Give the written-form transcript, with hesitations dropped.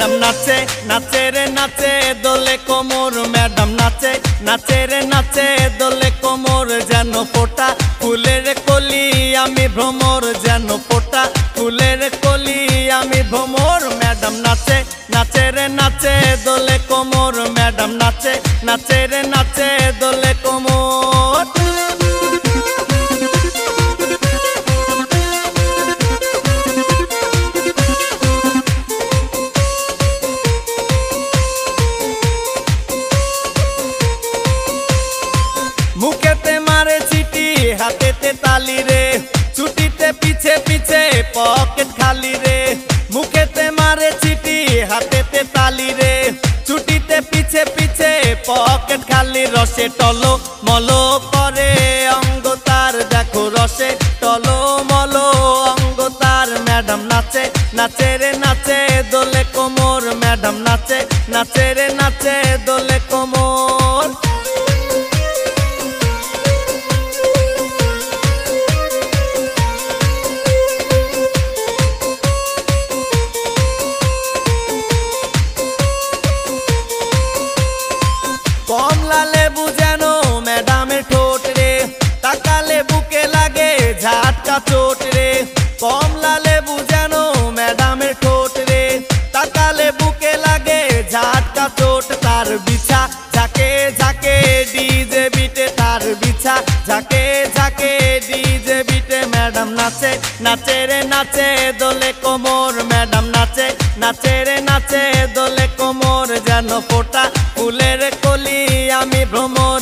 madam নাচে নাচে রে নাচে দোলে কোমর ম্যাডাম নাচে নাচে রে নাচে দোলে কোমর যেন ফোটা ফুলের কলি আমি ভ্রমর যেন ফোটা ফুলের কলি আমি ভ্রমর ম্যাডাম নাচে নাচে রে নাচে দোলে কোমর ম্যাডাম নাচে নাচে রে নাচে দোলে কোমর মুখেতে মারে চিঠি হাতেতে তালি রে ছুটিতে পিছে পিছে পকেট খালি রে মুখেতে মারে চিঠি হাতেতে তালি রে ছুটিতে পিছে পিছে পকেট খালি রসে টলো মলো করে অঙ্গ তার দেখো রসে টলো মলো অঙ্গ তার ম্যাডাম নাচে নাচে রে নাচে দোলে কোমর ম্যাডাম নাচে নাচে রে নাচে দোলে কোমর কমলা লেবু যেন ম্যাডামের ঠোঁট রে তাকালে বুকে লাগে ঝাটকা চোট রে কমলা লেবু যেন ম্যাডামের ঠোঁট রে তাকালে বুকে লাগে ঝাটকা চোট তার বিছা ঝাঁকে ঝাঁকে ডিজে বিটে তার বিছা ঝাঁকে ঝাঁকে ডিজে বিটে ম্যাডাম নাচে নাচে রে নাচে দোলে কোমর ম্যাডাম নাচে নাচে রে নাচে দোলে কোমর যেন ফোটা ফুলের কলি আমি ভ্রমর